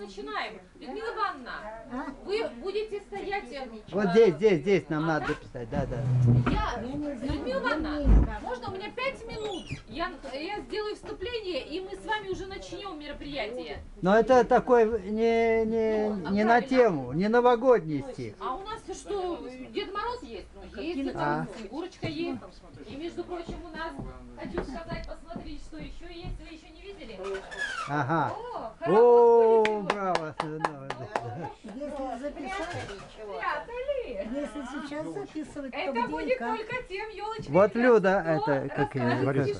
начинаем. Людмила Ивановна, вы будете стоять... Вот здесь нам надо записать, да. Людмила Ивановна, можно у меня 5 минут? Я сделаю вступление, и мы с вами уже начнем мероприятие. Но это такой не на тему, не новогодний стих. А у нас что, Дед Мороз есть? Ну, есть, Снегурочка есть. И, между прочим, у нас, хочу сказать, посмотреть, что еще есть. Вы еще не видели? Ага. О, браво. Если сейчас записывать, это то будет только тем, елочка. Вот Люда, это как ее.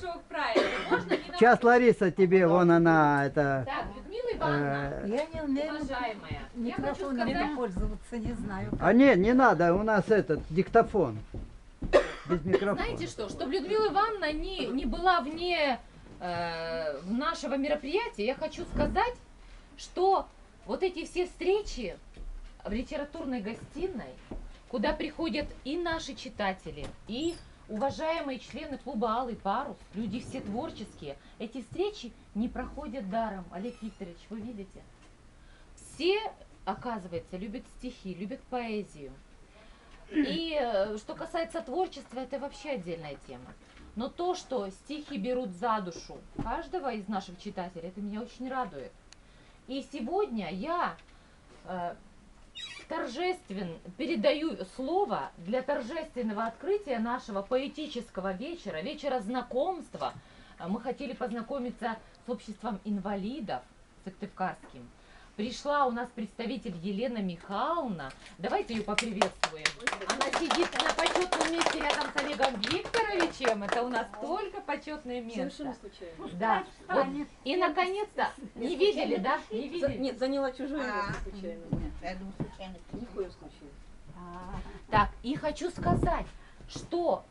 Сейчас Лариса тебе, вон она, это... Так, Людмила Ивановна, я не умею уважаемая, микрофоном пользоваться, не знаю. А нет, не надо, у нас этот диктофон. Без микрофона. Знаете что, чтобы Людмила Ивановна не была вне нашего мероприятия, я хочу сказать, что вот эти все встречи в литературной гостиной, куда приходят и наши читатели, и уважаемые члены клуба «Алый парус», люди все творческие, эти встречи не проходят даром. Олег Викторович, вы видите? Все, оказывается, любят стихи, любят поэзию. И что касается творчества, это вообще отдельная тема. Но то, что стихи берут за душу каждого из наших читателей, это меня очень радует. И сегодня я торжественно передаю слово для торжественного открытия нашего поэтического вечера, вечера знакомства. Мы хотели познакомиться с обществом инвалидов сыктывкарским. Пришла у нас представитель Елена Михайловна. Давайте ее поприветствуем. Она сидит на почетном месте рядом с Олегом Викторовичем. Это у нас только почетное место. Совершенно случайно. Да. Вот. И наконец-то, не видели, да? Не видели? Нет, заняла чужое место случайно. Нет, я думаю, случайно. Ни в коем случае. Так, и хочу сказать, что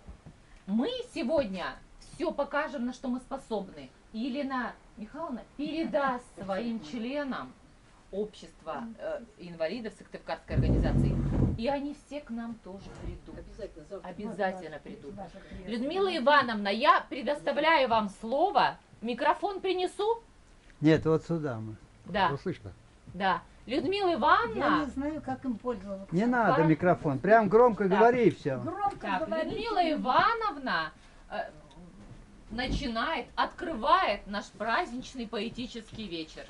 мы сегодня все покажем, на что мы способны. И Елена Михайловна передаст своим членам общества инвалидов Сыктывкарской организации. И они все к нам тоже придут. Обязательно завтра. Обязательно придут. Людмила Ивановна, я предоставляю вам слово. Микрофон принесу? Нет, вот сюда мы. Да. Слышно? Да. Людмила Я Ивановна. не знаю, как им пользоваться. Не надо микрофон, прям громко говори и все. Громко Так, говорите. Людмила Ивановна начинает, открывает наш праздничный поэтический вечер.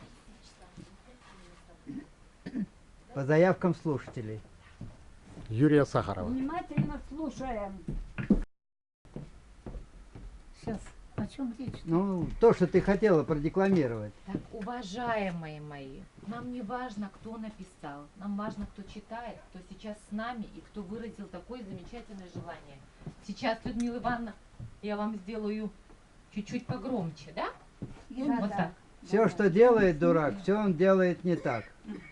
По заявкам слушателей. Юрия Сахарова. Внимательно слушаем. Сейчас, о чем речь? Ну, то, что ты хотела продекламировать. Так, уважаемые мои, нам не важно, кто написал, нам важно, кто читает, кто сейчас с нами и кто выразил такое замечательное желание. Сейчас, Людмила Ивановна, я вам сделаю чуть-чуть погромче, да? Вот так. Все, что делает дурак, все он делает не так.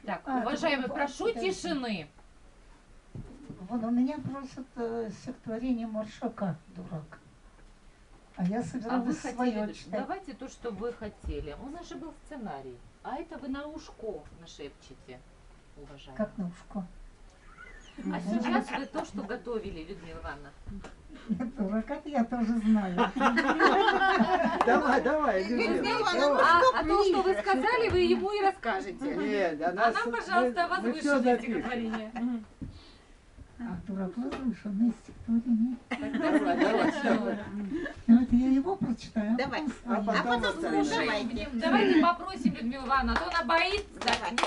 Так, уважаемые, прошу тишины. Вон у меня просят стихотворение Маршака «Дурак». А я А вы собиралась свое хотели, читать. давайте то, что вы хотели. У нас же был сценарий. А это вы на ушко нашепчете, уважаемые. Как на ушко. А сейчас вы то, что готовили, Людмила Ивановна. Дурака я тоже знаю. Давай, Людмила. А то, что вы сказали, вы ему и расскажете. Нет, А нам, пожалуйста, возвышенное стихотворение. А дурак возвышенное стихотворение. Давай. Ну, это я его прочитаю. Давай. А потом свое. Слушай, давайте попросим Людмилу Ивановну, а то она боится, так, не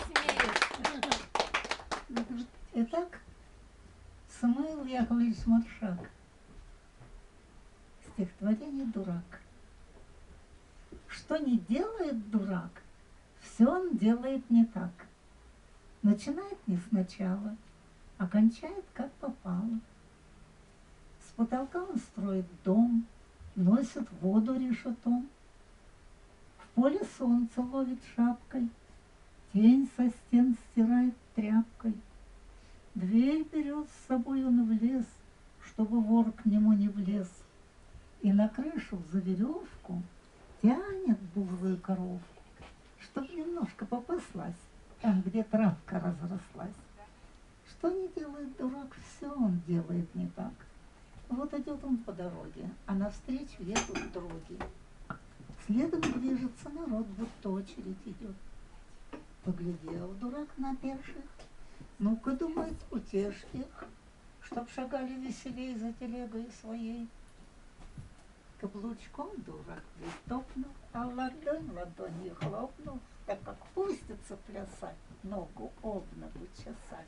смеет. Итак, Самуил Яковлевич Маршак. Стихотворение «Дурак». Что не делает дурак, все он делает не так. Начинает не сначала, а кончает как попало. С потолка он строит дом, носит воду решетом. В поле солнце ловит шапкой, тень со стен стирает тряпкой. Дверь берет с собой он в лес, чтобы вор к нему не влез. И на крышу за веревку тянет бурую коровку, чтоб немножко попаслась там, где травка разрослась. Что не делает дурак, все он делает не так. Вот идет он по дороге, а навстречу едут дроги. Следом движется народ, будто очередь идет. Поглядел дурак на пеших. Ну-ка, думает, утешь их, чтоб шагали веселей за телегой своей. Каблучком дурак притопнул, а ладонью хлопнул, так как пустится плясать, ногу об ногу чесать.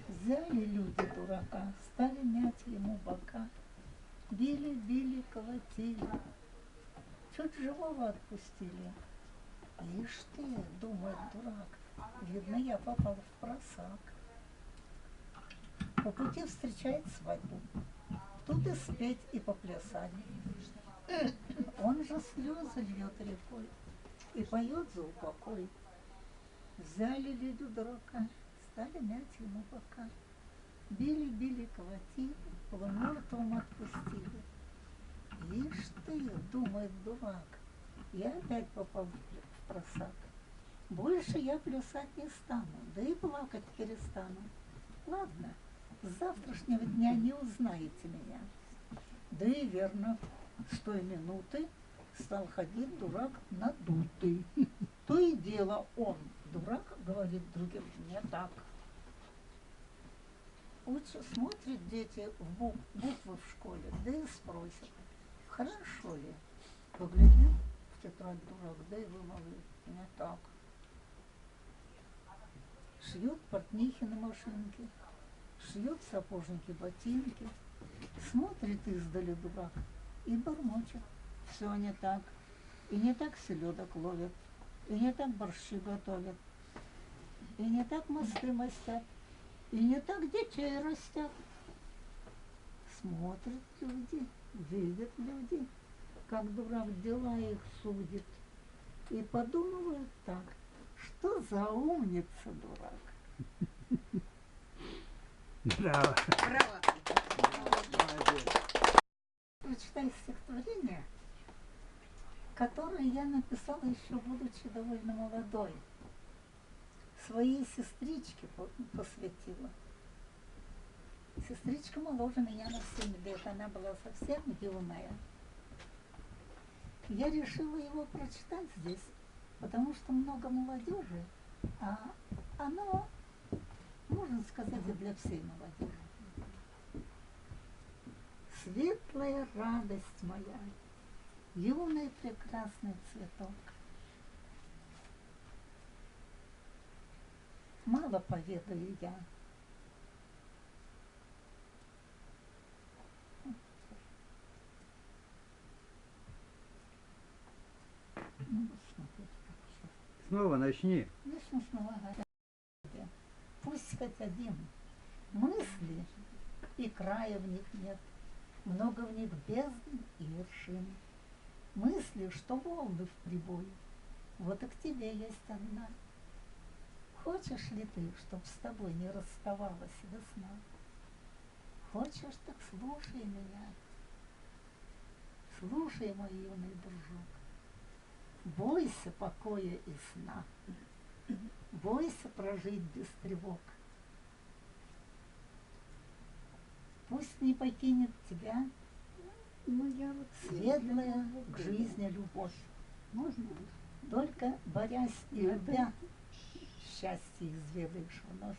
Взяли люди дурака, стали мять ему бока. Били, били, колотили, чуть живого отпустили. Ишь ты, думает дурак, видно, я попал в просак. По пути встречает свадьбу, тут и спеть, и поплясать. Он же слезы льет рекой и поет за упокой. Взяли люди дурака, стали мять ему бока. Били, били, колотили, полумертвым отпустили. Ишь ты, думает дурак, я опять попал в просак. Больше я плясать не стану, да и плакать перестану. Ладно, с завтрашнего дня не узнаете меня. Да и верно, с той минуты стал ходить дурак надутый. То и дело он, дурак, говорит другим, не так. Лучше смотрят дети в буквы в школе, да и спросят, хорошо ли. Поглядел в тетрадь дурак, да и вымолвил, не так. Шьют портнихи на машинке, шьют сапожники ботинки. Смотрит издали дурак и бормочет, все не так. И не так селедок ловят, и не так борщи готовят, и не так мосты мастят, и не так детей растят. Смотрят люди, видят люди, как дурак дела их судит, и подумывают так, что за умница дурак. Браво. Браво. Прочитай стихотворение, которое я написала еще будучи довольно молодой. Своей сестричке посвятила. Сестричка моложе меня на 7 лет, она была совсем юная. Я решила его прочитать здесь, потому что много молодежи, а оно, можно сказать, и для всей молодежи. Светлая радость моя, юный прекрасный цветок. Мало поведаю я. Ну, смотрите, как всё. Снова начни. Начну снова говорить. Пусть хоть один мысли, и края в них нет. Много в них бездн и вершин. Мысли, что волны в прибой. Вот и к тебе есть одна. Хочешь ли ты, чтоб с тобой не расставалась весна? Хочешь, так слушай меня. Слушай, мой юный дружок. Бойся покоя и сна. Бойся прожить без тревог. Пусть не покинет тебя светлая к жизни любовь. Только борясь и любя, счастье изведаешь вновь.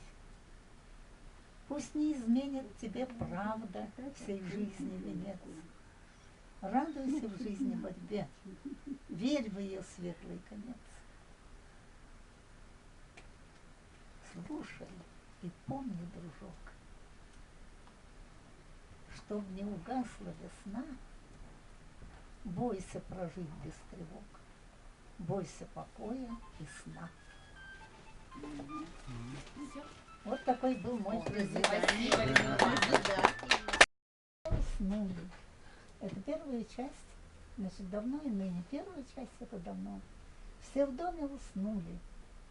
Пусть не изменит тебе правда всей жизни венец. Радуйся в жизни борьбе, верь в ее светлый конец. Слушай и помни, дружок, чтоб не угасла весна, бойся прожить без тревог, бойся покоя и сна. Вот такой был мой призыв. Уснули. Это первая часть, значит, давно и ныне. Первая часть — это давно. Все в доме уснули.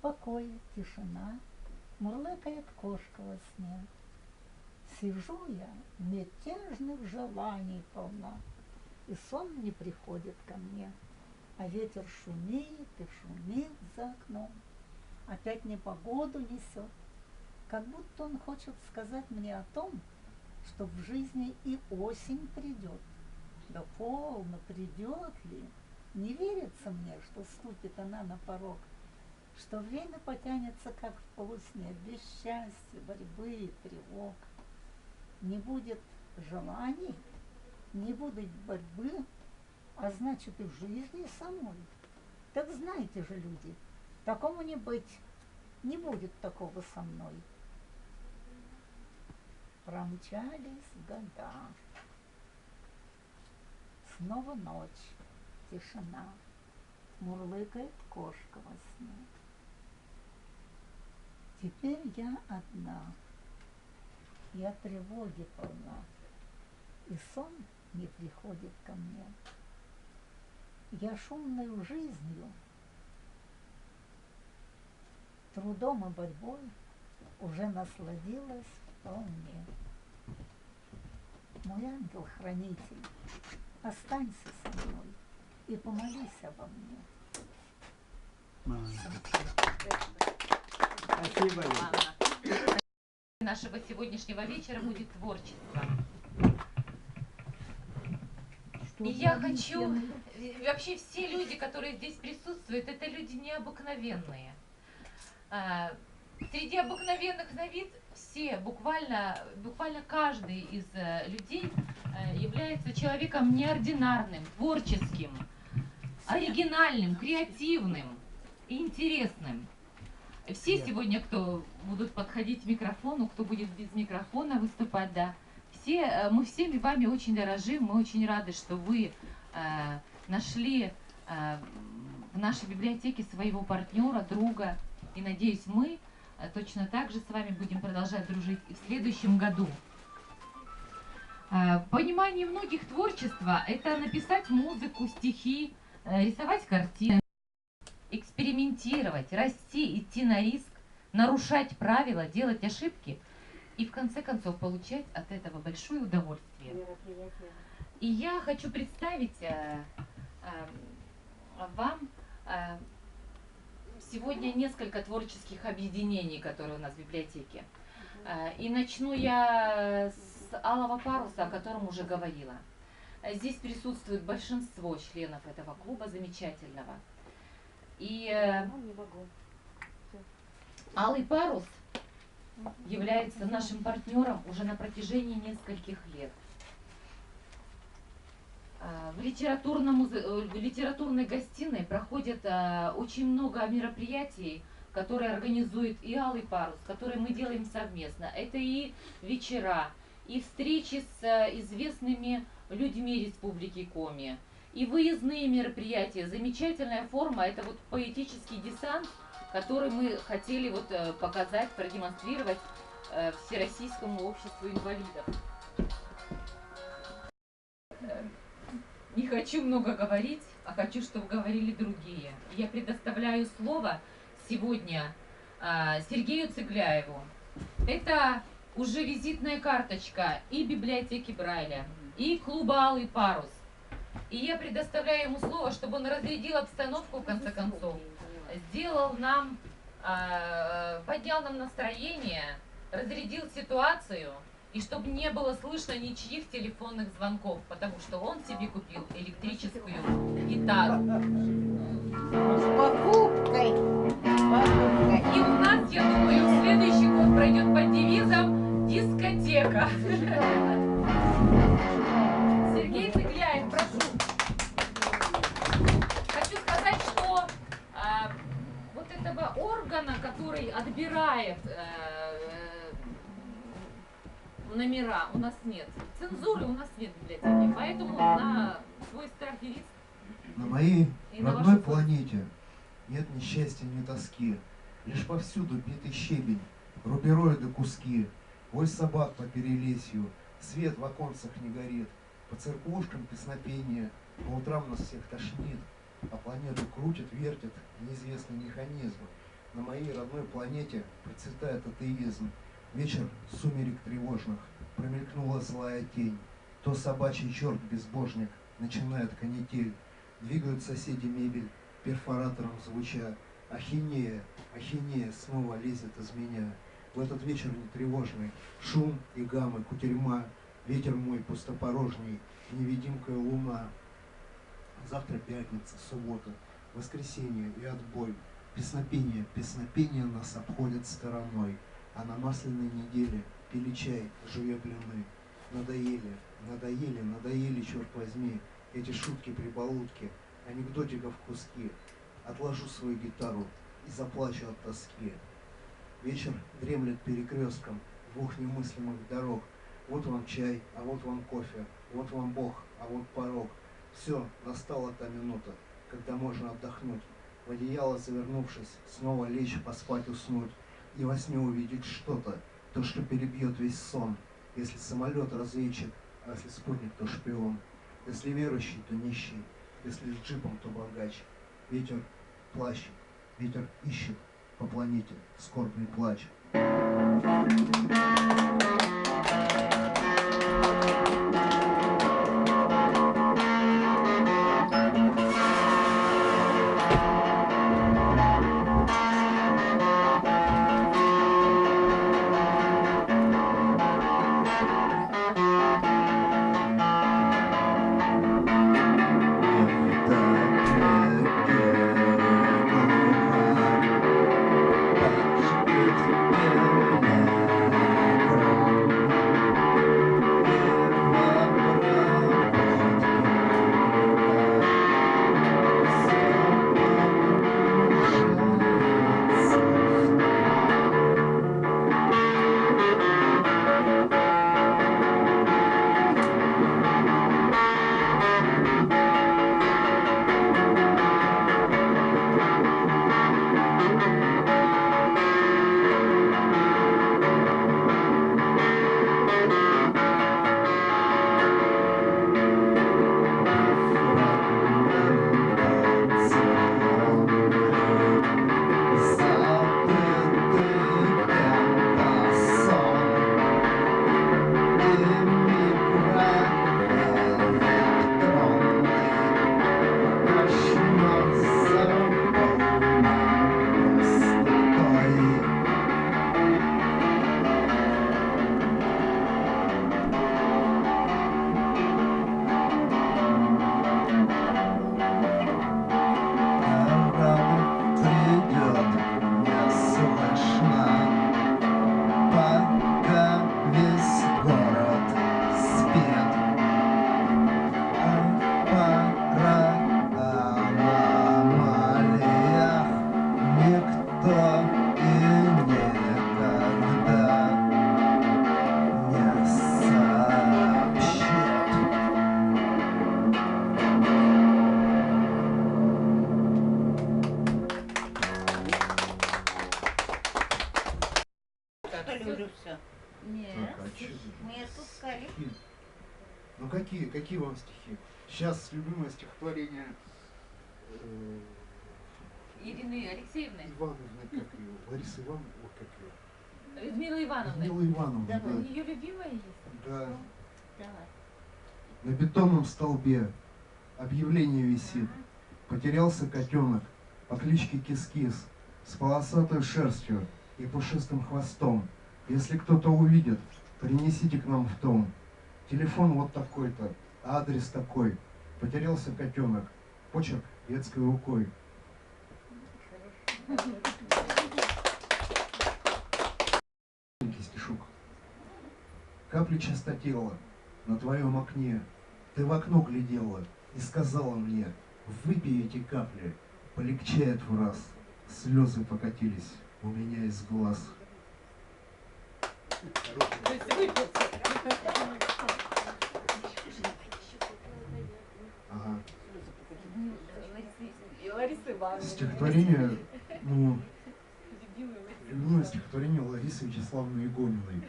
Покой, тишина, мурлыкает кошка во сне. Сижу я, мятежных желаний полна, и сон не приходит ко мне. А ветер шумит и шумит за окном, опять непогоду несет. Как будто он хочет сказать мне о том, что в жизни и осень придет. Да полно, придет ли? Не верится мне, что ступит она на порог. что время потянется, как в полусне, без счастья, борьбы и тревог. Не будет желаний, не будет борьбы, а значит и в жизни самой. Так знаете же, люди, такому не быть, не будет такого со мной. Промчались года. Снова ночь, тишина, мурлыкает кошка во сне. Теперь я одна, я тревоги полна, и сон не приходит ко мне. Я шумною жизнью, трудом и борьбой уже насладилась вполне. Мой ангел-хранитель, останься со мной и помолись обо мне. Спасибо. Ладно. Нашего сегодняшнего вечера будет творчество. И я хочу, вообще все люди, которые здесь присутствуют, это люди необыкновенные. Среди обыкновенных на вид все, буквально каждый из людей является человеком неординарным, творческим, оригинальным, креативным и интересным. Все сегодня, кто будут подходить к микрофону, кто будет без микрофона выступать, да, мы всеми вами очень дорожим, мы очень рады, что вы нашли в нашей библиотеке своего партнера, друга, и надеюсь, мы точно так же с вами будем продолжать дружить и в следующем году. В понимании многих творчества это написать музыку, стихи, рисовать картины, экспериментировать, расти, идти на риск, нарушать правила, делать ошибки и в конце концов получать от этого большое удовольствие. И я хочу представить вам сегодня несколько творческих объединений, которые у нас в библиотеке. И начну я с Алого паруса, о котором уже говорила. Здесь присутствует большинство членов этого клуба замечательного. И Алый парус является нашим партнером уже на протяжении нескольких лет. В литературной гостиной проходит очень много мероприятий, которые организует и Алый парус, которые мы делаем совместно. Это и вечера, и встречи с известными людьми Республики Коми, и выездные мероприятия. Замечательная форма – это вот поэтический десант, который мы хотели вот показать, продемонстрировать Всероссийскому обществу инвалидов. Не хочу много говорить, а хочу, чтобы говорили другие. Я предоставляю слово сегодня Сергею Цыгляеву. Это уже визитная карточка и библиотеки Брайля, и клуба «Алый парус». И я предоставляю ему слово, чтобы он разрядил обстановку, в конце концов, сделал нам, поднял нам настроение, разрядил ситуацию, и чтобы не было слышно ничьих телефонных звонков, потому что он себе купил электрическую гитару. С покупкой. И у нас, я думаю, следующий год пройдет под девизом «Дискотека». Сергей Цыгляев, прошу. Хочу сказать, что вот этого органа, который отбирает номера, у нас нет. Цензуры у нас нет в библиотеке, поэтому на свой страх и риск. На моей И на родной вашу планете нет ни счастья, ни тоски. Лишь повсюду битый щебень, рубероиды куски, вой собак по перелесью, свет в оконцах не горит, по церквушкам песнопение, по утрам нас всех тошнит, а планету крутит, вертит неизвестный механизм. На моей родной планете процветает атеизм. Вечер сумерек тревожных, промелькнула злая тень. То собачий черт-безбожник начинает канитель. Двигают соседи мебель, перфоратором звуча. Ахинея, ахинея снова лезет из меня. В этот вечер нетревожный шум и гаммы, кутерьма. Ветер мой пустопорожний, невидимкая луна. Завтра пятница, суббота, воскресенье и отбой. Песнопение, песнопение нас обходит стороной, а на масляной неделе пили чай, жуя блины. Надоели, надоели, надоели, черт возьми, эти шутки-прибаутки, анекдотиков куски. Отложу свою гитару и заплачу от тоски. Вечер дремлет перекрестком двух немыслимых дорог. Вот вам чай, а вот вам кофе, вот вам Бог, а вот порог. Все, настала та минута, когда можно отдохнуть, в одеяло завернувшись, снова лечь, поспать, уснуть, и во сне увидеть что-то, то, что перебьет весь сон. Если самолет разведчик, а если спутник, то шпион. Если верующий, то нищий, если с джипом, то богач. Ветер плачет, ветер ищет по планете скорбный плач. Ну какие вам стихи? Сейчас любимое стихотворение Ирины Алексеевны. Ивановны, как ее? Ларисы Ивановны, вот как ее? Людмила Ивановна. Людмила Ивановна, да. Ее любимая есть? Да. Давай. На бетонном столбе объявление висит. Потерялся котенок по кличке Кис-Кис с полосатой шерстью и пушистым хвостом. Если кто-то увидит, принесите к нам в дом. Телефон вот такой-то, а адрес такой. Потерялся котенок, почерк детской рукой. Стишок. Капли чистотела на твоем окне. Ты в окно глядела и сказала мне: выпей эти капли, полегчает в раз. Слезы покатились у меня из глаз. Ага. Стихотворение, ну, любимое стихотворение Ларисы Вячеславовны Игониной.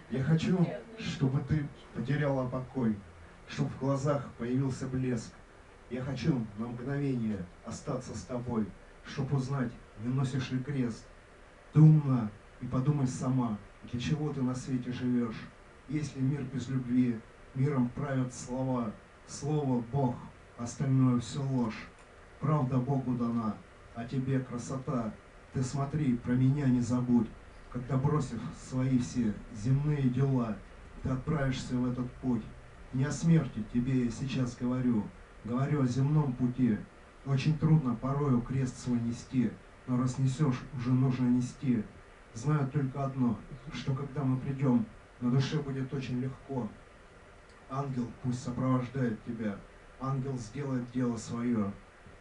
Я хочу, чтобы ты потеряла покой, чтобы в глазах появился блеск. Я хочу на мгновение остаться с тобой, чтоб узнать, не носишь ли крест. Ты умна, и подумай сама, для чего ты на свете живешь. Если мир без любви, миром правят слова. Слово Бог, остальное все ложь. Правда Богу дана, а тебе красота. Ты смотри, про меня не забудь. Когда бросив свои все земные дела, ты отправишься в этот путь. Не о смерти тебе я сейчас говорю, говорю о земном пути. Очень трудно порою крест свой нести, но раз несешь, уже нужно нести. Знаю только одно, что когда мы придем, на душе будет очень легко. Ангел пусть сопровождает тебя, ангел сделает дело свое.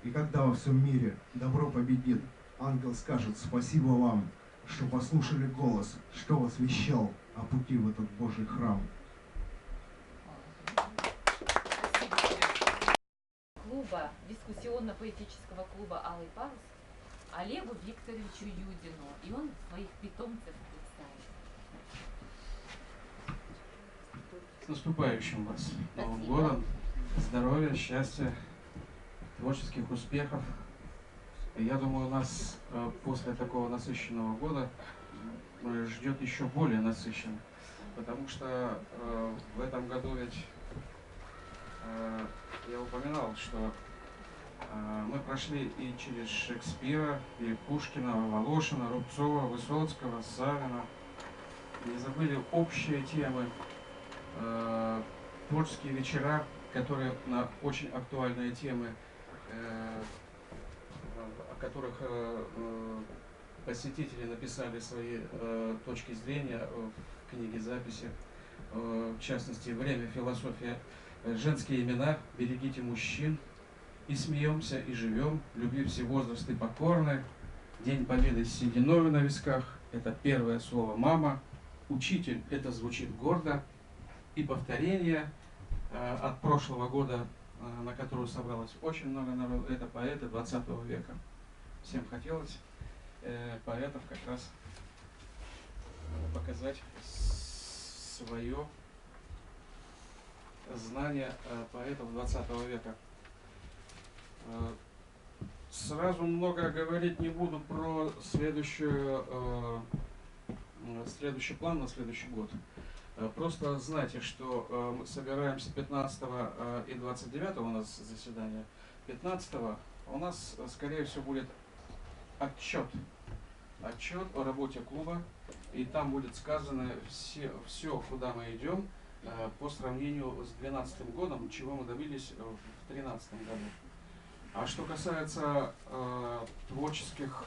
И когда во всем мире добро победит, ангел скажет спасибо вам, что послушали голос, что вас вещал о пути в этот Божий храм. Клуба, дискуссионно-поэтического клуба «Алый парус» Олегу Викторовичу Юдину. И он своих питомцев представит. С наступающим вас Новым Спасибо. годом! Здоровья, счастья, творческих успехов. И я думаю, нас после такого насыщенного года ждет еще более насыщенный. Потому что в этом году ведь я упоминал, что мы прошли и через Шекспира, и Пушкина, Волошина, Рубцова, Высоцкого, Савина. Не забыли общие темы, творческие вечера, которые на очень актуальные темы, о которых посетители написали свои точки зрения в книге записи, в частности «Время, философия», «Женские имена», «Берегите мужчин», «И смеемся, и живем», «Люби все возрасты покорны», «День победы с сединой на висках», это первое слово «мама», «Учитель», это звучит гордо, и повторение от прошлого года, на которую собралось очень много народу, это поэты 20 века. Всем хотелось поэтов как раз показать свое знание поэтов 20 века. Сразу много говорить не буду про следующий план на следующий год. Просто знайте, что мы собираемся 15 и 29 у нас заседание. 15 у нас, скорее всего, будет отчет о работе клуба. И там будет сказано все, куда мы идем, по сравнению с 2012 годом, чего мы добились в 2013 году. А что касается творческих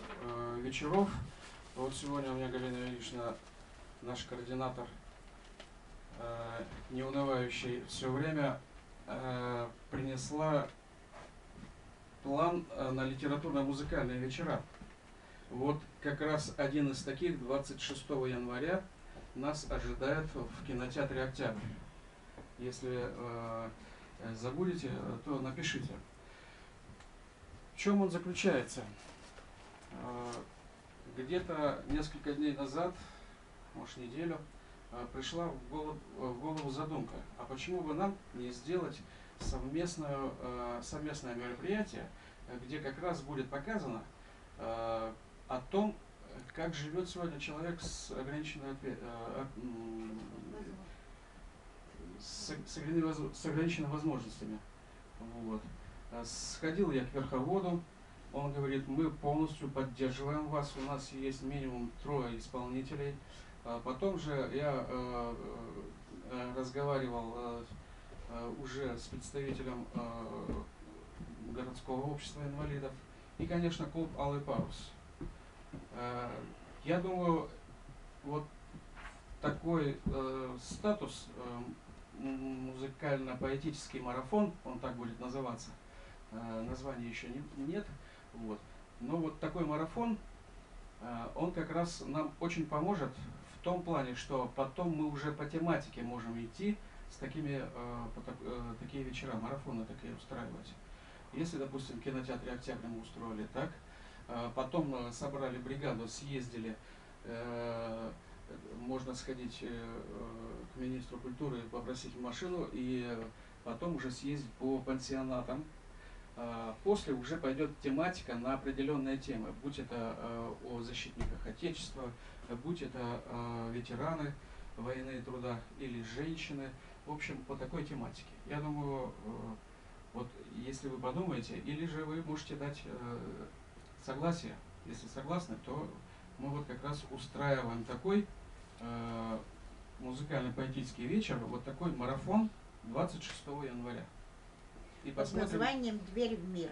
вечеров, вот сегодня у меня Галина Ильична, наш координатор, неунывающий все время, принесла план на литературно-музыкальные вечера. Вот как раз один из таких 26 января нас ожидает в кинотеатре «Октябрь». Если забудете, то напишите. В чем он заключается? Где-то несколько дней назад, может неделю, пришла в голову задумка, а почему бы нам не сделать совместное мероприятие, где как раз будет показано о том, как живет сегодня человек с ограниченными возможностями. Вот. Сходил я к верховоду, он говорит, мы полностью поддерживаем вас, у нас есть минимум 3 исполнителей. Потом же я разговаривал уже с представителем городского общества инвалидов и, конечно, клуб «Алый парус». Я думаю, вот такой статус, музыкально-поэтический марафон, он так будет называться, названия еще нет, вот. Но вот такой марафон, он как раз нам очень поможет в том плане, что потом мы уже по тематике можем идти с такие вечера, марафоны такие устраивать. Если, допустим, в кинотеатре «Октябрь» мы устроили так, потом собрали бригаду, съездили, можно сходить к министру культуры, попросить машину и потом уже съездить по пансионатам. После уже пойдет тематика на определенные темы, будь это о защитниках Отечества, будь это ветераны войны и труда или женщины, в общем, по такой тематике. Я думаю, вот если вы подумаете, или же вы можете дать согласие, если согласны, то мы вот как раз устраиваем такой музыкально-поэтический вечер, вот такой марафон 26 января. И Под названием «Дверь в мир».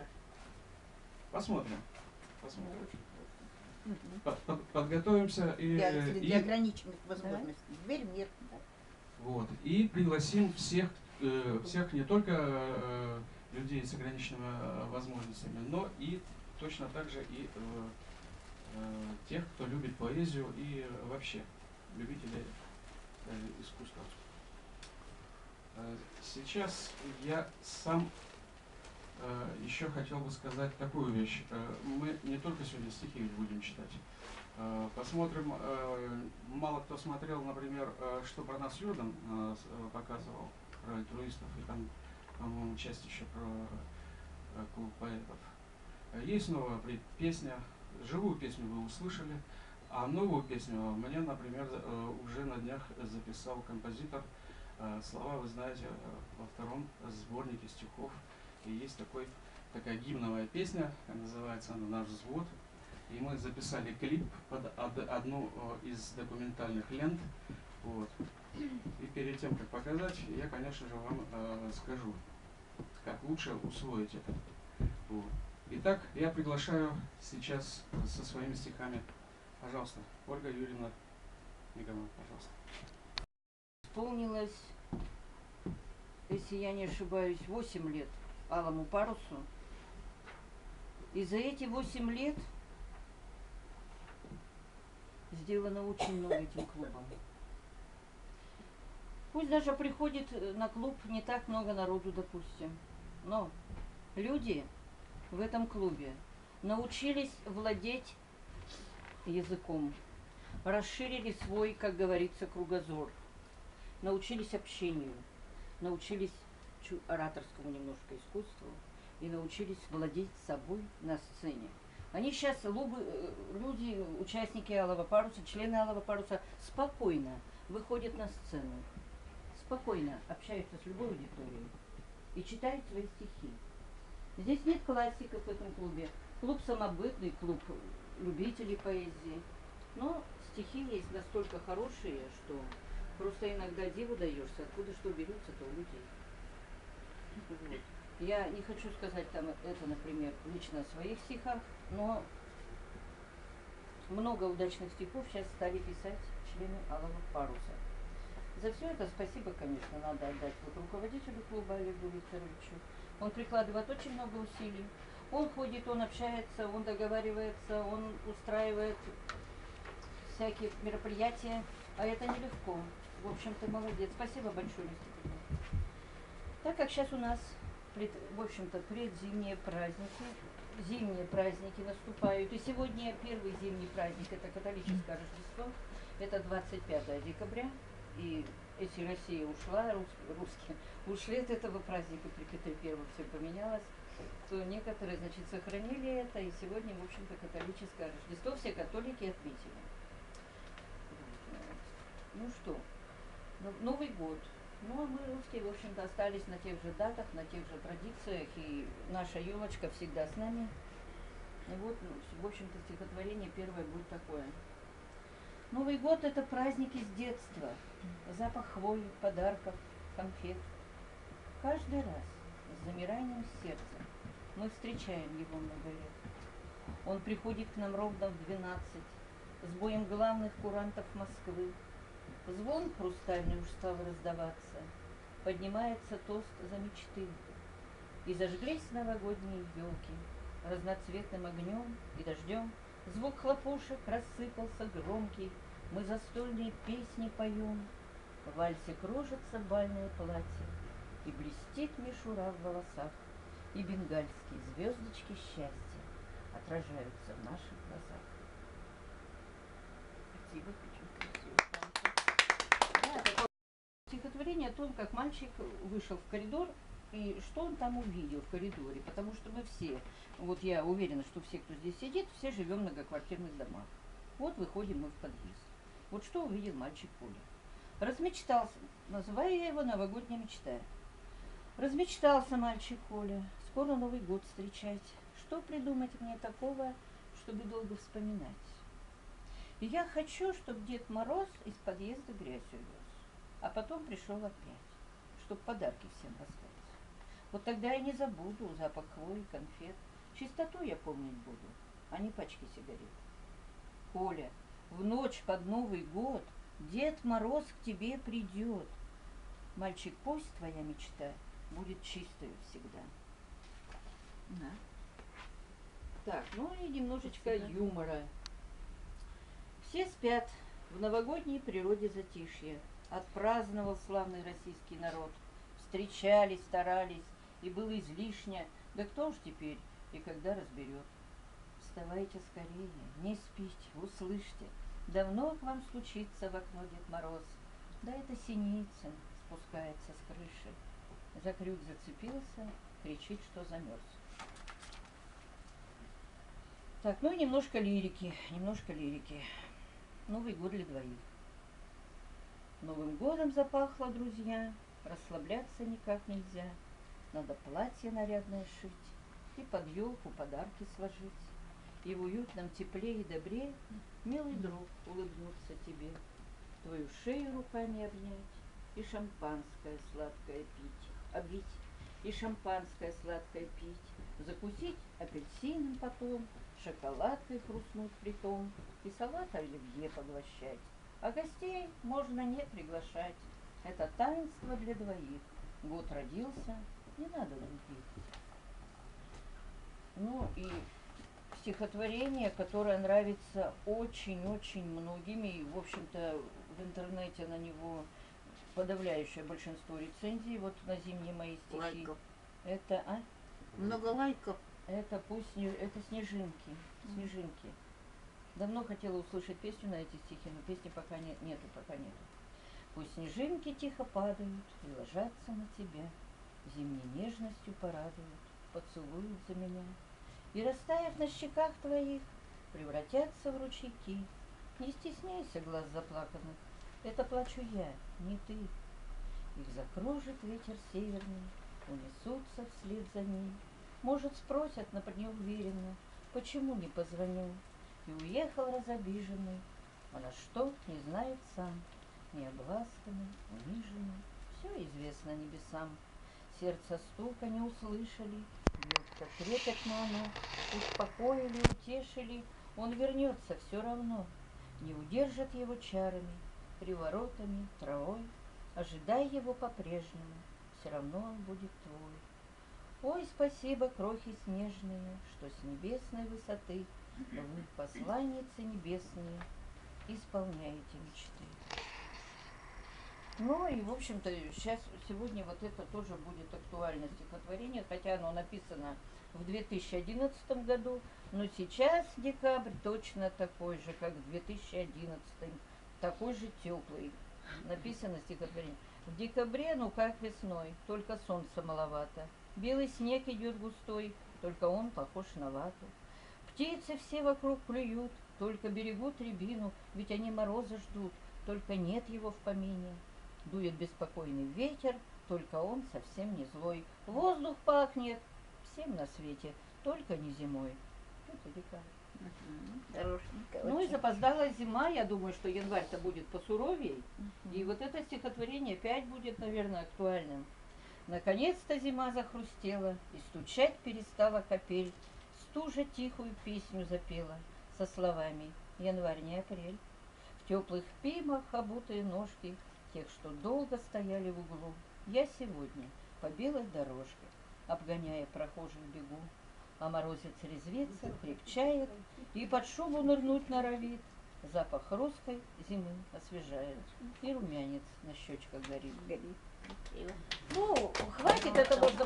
Посмотрим. Посмотрим. Подготовимся Для ограниченных возможностей. Дверь в мир. Да. вот, и пригласим всех, всех не только людей с ограниченными возможностями, но и точно так же и тех, кто любит поэзию и вообще любителей искусства. Сейчас я сам еще хотел бы сказать такую вещь. Мы не только сегодня стихи будем читать. Посмотрим, мало кто смотрел, например, что про нас Йордан показывал, про альтруистов, и там, по-моему, часть еще про клуб поэтов. Есть новая песня, живую песню вы услышали, а новую песню мне, например, уже на днях записал композитор. Слова вы знаете во втором сборнике стихов. И есть такая гимновая песня, называется она «Наш взвод». И мы записали клип под одну из документальных лент. Вот. И перед тем, как показать, я, конечно же, вам скажу, как лучше усвоить это. Вот. Итак, я приглашаю сейчас со своими стихами. Пожалуйста, Ольга Юрьевна Николаевна, пожалуйста. Исполнилось, если я не ошибаюсь, 8 лет Алому парусу. И за эти 8 лет сделано очень много этим клубом. Пусть даже приходит на клуб не так много народу, допустим, но люди в этом клубе научились владеть языком, расширили свой, как говорится, кругозор, научились общению, научились ораторскому немножко искусству и научились владеть собой на сцене. Они сейчас, люди, участники Алого паруса, члены Алого паруса, спокойно выходят на сцену, спокойно общаются с любой аудиторией и читают свои стихи. Здесь нет классиков в этом клубе. Клуб самобытный, клуб любителей поэзии. Но стихи есть настолько хорошие, что просто иногда диву даешься, откуда что берется-то у людей. Вот. Я не хочу сказать там это, например, лично о своих стихах, но много удачных стихов сейчас стали писать члены Алого паруса. За все это спасибо, конечно, надо отдать вот руководителю клуба Олегу Викторовичу. Он прикладывает очень много усилий. Он ходит, он общается, он договаривается, он устраивает всякие мероприятия, а это нелегко. В общем-то, молодец. Спасибо большое, Степан. Так как сейчас у нас, в общем-то, предзимние праздники наступают. И сегодня первый зимний праздник, это католическое Рождество, это 25 декабря. И если Россия ушла, русские ушли от этого праздника, при Петре Первом все поменялось, то некоторые, значит, сохранили это, и сегодня, в общем-то, католическое Рождество все католики отметили. Ну что, Новый год. Ну, а мы, русские, в общем-то, остались на тех же датах, на тех же традициях, и наша елочка всегда с нами. И вот, в общем-то, стихотворение первое будет такое. Новый год – это праздник из детства, запах хвои, подарков, конфет. Каждый раз с замиранием сердца мы встречаем его много лет. Он приходит к нам ровно в 12, с боем главных курантов Москвы. Звон хрустальный уж стал раздаваться, поднимается тост за мечты. И зажглись новогодние елки разноцветным огнем и дождем. Звук хлопушек рассыпался громкий, мы застольные песни поем. В вальсе кружится бальное платье, и блестит мишура в волосах, и бенгальские звездочки счастья отражаются в наших глазах. Спасибо, да, стихотворение о том, как мальчик вышел в коридор и что он там увидел в коридоре. Потому что мы все, вот я уверена, что все, кто здесь сидит, все живем в многоквартирных домах. Вот выходим мы в подъезд. Вот что увидел мальчик Коля. Размечтался, называю я его «Новогодняя мечта». Размечтался мальчик Коля, скоро Новый год встречать. Что придумать мне такого, чтобы долго вспоминать? И я хочу, чтобы Дед Мороз из подъезда грязь увез, а потом пришел опять, чтобы подарки всем раздать. Вот тогда я не забуду запах хвои, конфет, Чистоту я помнить буду, а не пачки сигарет. Коля, в ночь под Новый год Дед Мороз к тебе придет. Мальчик, пусть твоя мечта будет чистою всегда. Да. Так, ну и немножечко юмора. Все спят, в новогодней природе затишье. Отпраздновал славный российский народ. Встречались, старались, и было излишне. Да кто уж теперь и когда разберет. Вставайте скорее, не спите, услышьте. Давно к вам стучится в окно Дед Мороз. Да это Синицын спускается с крыши. За крюк зацепился, кричит, что замерз. Так, ну и немножко лирики, немножко лирики. Новый год для двоих. Новым годом запахло, друзья, расслабляться никак нельзя. Надо платье нарядное шить и под елку подарки сложить. И в уютном тепле и добре милый друг улыбнуться тебе, твою шею руками обнять и шампанское сладкое пить, обвить, и шампанское сладкое пить, закусить апельсином потом, шоколадкой хрустнуть притом и салат оливье поглощать. А гостей можно не приглашать. Это таинство для двоих. Год родился, не надо любить. Ну и стихотворение, которое нравится очень-очень многим, и, в общем-то, в интернете на него подавляющее большинство рецензий, вот на зимние мои стихи. Лайков. Это, Много лайков. Это это снежинки, снежинки. Давно хотела услышать песню на эти стихи, но песни пока нету, пока нету. Пусть снежинки тихо падают и ложатся на тебя, зимней нежностью порадуют, поцелуют за меня. И, растаяв на щеках твоих, превратятся в ручейки. Не стесняйся глаз заплаканных, это плачу я, не ты. Их закружит ветер северный, унесутся вслед за ним. Может, спросят неуверенно, почему не позвонил. И уехал разобиженный, а на что не знает сам. Неогласканный, униженный, все известно небесам. Сердце стука не услышали, бьется трепетно оно. Успокоили, утешили, он вернется все равно. Не удержат его чарами, приворотами, травой. Ожидай его по-прежнему, все равно он будет твой. Ой, спасибо, крохи снежные, что с небесной высоты вы, посланницы небесные, исполняете мечты. Ну и, в общем-то, сегодня вот это тоже будет актуально стихотворение, хотя оно написано в 2011 году, но сейчас декабрь точно такой же, как в 2011, такой же теплый. Написано стихотворение. В декабре, ну как весной, только солнца маловато. Белый снег идет густой, только он похож на вату. Птицы все вокруг клюют, только берегут рябину, ведь они мороза ждут, только нет его в помине. Дует беспокойный ветер, только он совсем не злой. Воздух пахнет всем на свете, только не зимой. Это декабрь. Хорошенько. Ну и запоздалая зима, я думаю, что январь-то будет посуровей. И вот это стихотворение опять будет, наверное, актуальным. Наконец-то зима захрустела, и стучать перестала капель. Стужа тихую песню запела со словами «Январь не апрель». В теплых пимах обутые ножки тех, что долго стояли в углу, я сегодня по белой дорожке, обгоняя прохожих, бегу. А морозец резвится, крепчает, и под шубу нырнуть норовит. Запах русской зимы освежает, и румянец на щечках горит. Ну, хватит, это можно...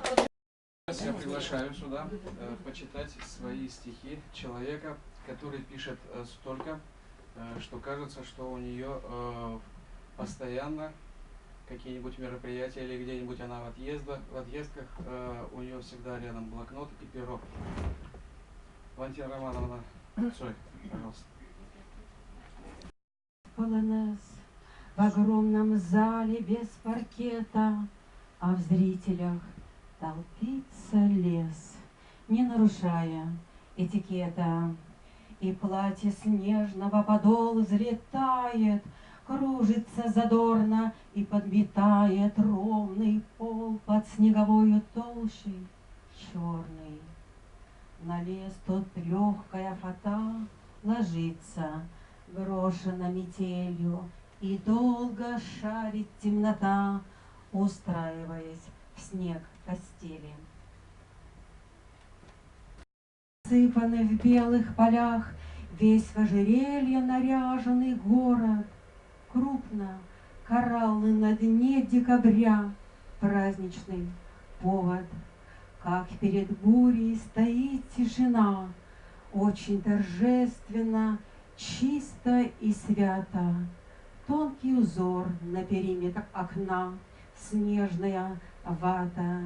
Сейчас я приглашаю сюда почитать свои стихи человека, который пишет столько, что кажется, что у нее постоянно какие-нибудь мероприятия или где-нибудь она в отъездках, у нее всегда рядом блокнот и перо. Валентина Романовна Цой, пожалуйста. Полонез в огромном зале без паркета, а в зрителях толпится лес, не нарушая этикета. И платье снежного подол взлетает, кружится задорно и подметает ровный пол под снеговою толщей черный. На лес тут легкая фата ложится, брошена метелью, и долго шарит темнота, устраиваясь в снег постели. Сыпаны в белых полях, весь в ожерелье наряженный город. Крупно кораллы на дне декабря, праздничный повод. Как перед бурей стоит тишина, очень торжественно, чисто и свято. Тонкий узор на периметр окна, снежная вата.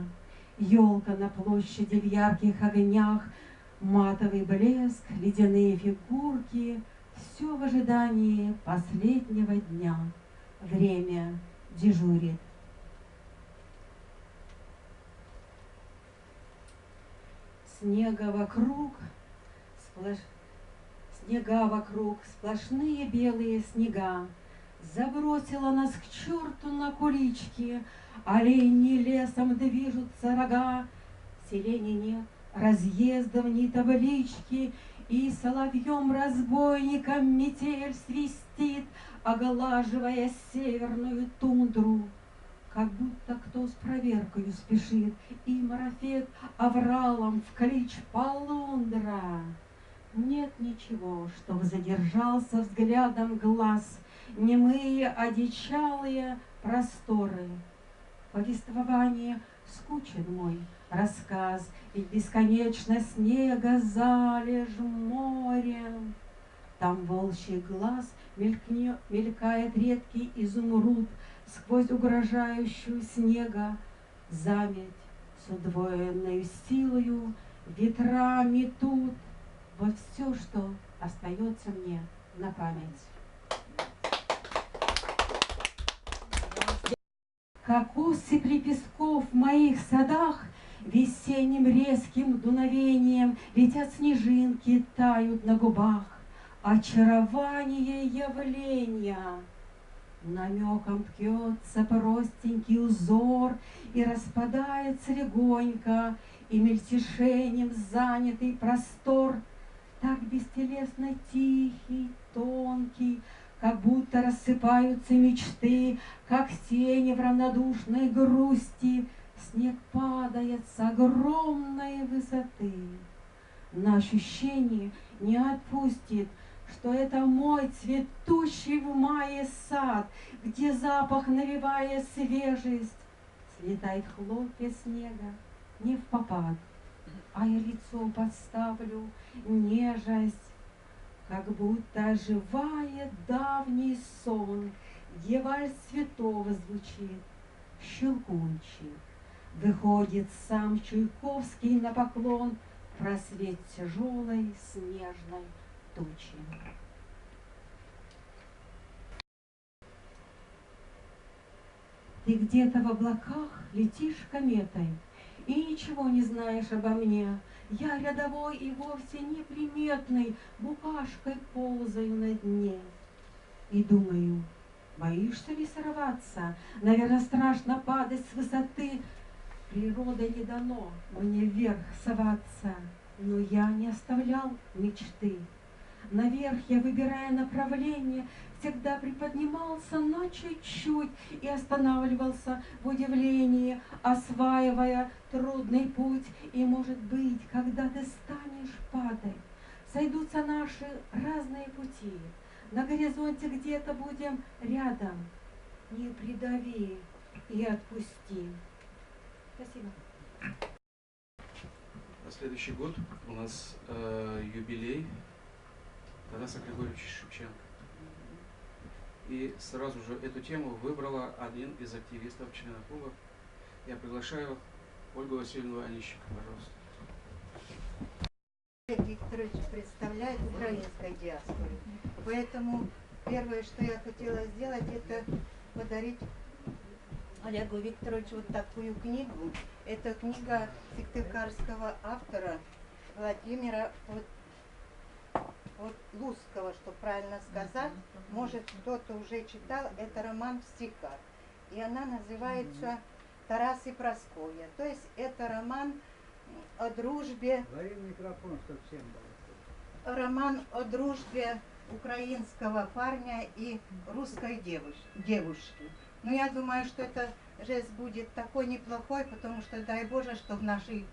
Елка на площади в ярких огнях, матовый блеск, ледяные фигурки. Все в ожидании последнего дня. Время дежурит. Снега вокруг, сплошные белые снега. Забросила нас к черту на кулички, олени лесом движутся рога. Селений нет, разъездов ни таблички, и соловьем-разбойником метель свистит, оглаживая северную тундру. Как будто кто с проверкою спешит, и марафет авралом в клич полундра. Нет ничего, чтоб задержался взглядом глаз, немые одичалые просторы. Повествование скучен мой рассказ, ведь бесконечно снега залежь морем. Там волчий глаз мелькает редкий изумруд, сквозь угрожающую снега заметь с удвоенной силою ветра метут. Вот все, что остается мне на память. Как осыпи песков в моих садах, весенним резким дуновением летят снежинки, тают на губах. Очарование явления. Намеком ткется простенький узор и распадается легонько, и мельтешением занятый простор так бестелесно тихий, тонкий, как будто рассыпаются мечты, как тени в равнодушной грусти. Снег падает с огромной высоты. На ощущение не отпустит, что это мой цветущий в мае сад, где запах, навевая свежесть, слетает хлопья снега не впопад, а я лицо подставлю нежесть, как будто оживает давний сон, где вальс цветов звучит, щелкунчик. Выходит сам Чуйковский на поклон в просвет тяжелой снежной тучи. Ты где-то в облаках летишь кометой и ничего не знаешь обо мне. Я рядовой и вовсе неприметный, букашкой ползаю на дне. И думаю, боишься ли сорваться? Наверное, страшно падать с высоты. Природой не дано мне вверх соваться, но я не оставлял мечты. Наверх я, выбирая направление, всегда приподнимался на чуть-чуть и останавливался в удивлении, осваивая трудный путь. И, может быть, когда ты станешь падать, сойдутся наши разные пути. На горизонте где-то будем рядом. Не придави и отпусти. Спасибо. На следующий год у нас юбилей Тараса Григорьевича Шевченко. И сразу же эту тему выбрала один из активистов, члена клуба. Я приглашаю Ольгу Васильевну Онищенко, пожалуйста. Олег Викторович представляет украинской диаспоры. Поэтому первое, что я хотела сделать, это подарить Олегу Викторовичу вот такую книгу. Это книга сыктывкарского автора Владимира Лузского, что правильно сказать. Может, кто-то уже читал. Это роман в стихах. И она называется «Тарас и Прасковья». То есть это роман о дружбе. Говори в микрофон, чтобы всем было. Роман о дружбе украинского парня и русской девушки. Но я думаю, что это жест будет такой неплохой, потому что, дай Боже, чтобы наши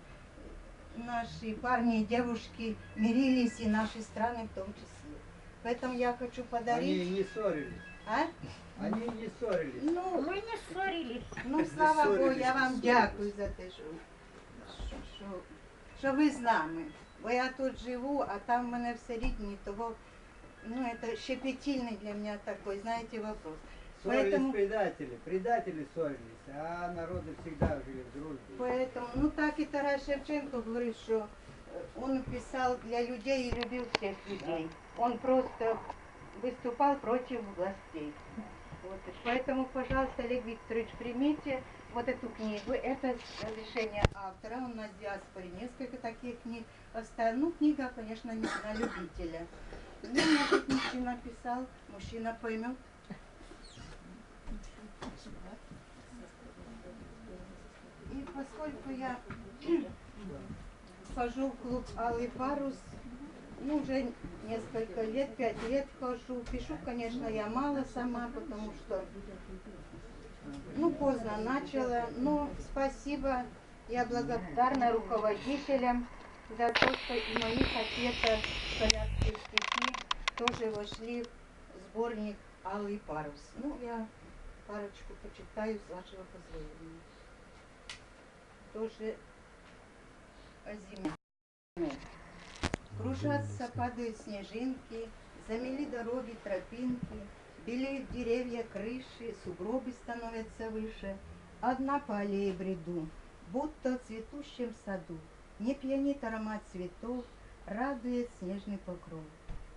парни и девушки мирились, и наши страны в том числе. Поэтому я хочу подарить... Они не ссорились. А? Они не ссорились. Ну, Мы не ссорились. ну, слава Богу, я вам дякую за те, що ви з нами. Бо я тут живу, а там в мене все рідні, того, ну, это щепетильный для меня такой, знаете, вопрос. Ссорились Поэтому, предатели ссорились, а народы всегда жили в дружбе. поэтому, ну, так и Тарас Шевченко говорит, что он писал для людей и любил всех людей. Он просто выступал против властей. Вот. Поэтому, пожалуйста, Олег Викторович, примите вот эту книгу. Это разрешение автора. Он на диаспоре несколько таких книг оставил. Ну, книга, конечно, не на любителя. Мне этот мужчина писал, мужчина поймет. И поскольку я хожу в клуб «Алый парус», ну, уже несколько лет, 5 лет хожу. Пишу, конечно, я мало сама, потому что, ну, поздно начала. Но спасибо, я благодарна руководителям за то, что и моих ответов «Полярские стихи» тоже вошли в сборник «Алый парус». Ну, я парочку почитаю, с вашего позволения. Тоже о зиме. Кружатся, падают снежинки, замели дороги, тропинки, белеют деревья, крыши, сугробы становятся выше. Одна по аллее бреду, будто в цветущем саду. Не пьянит аромат цветов, радует снежный покров.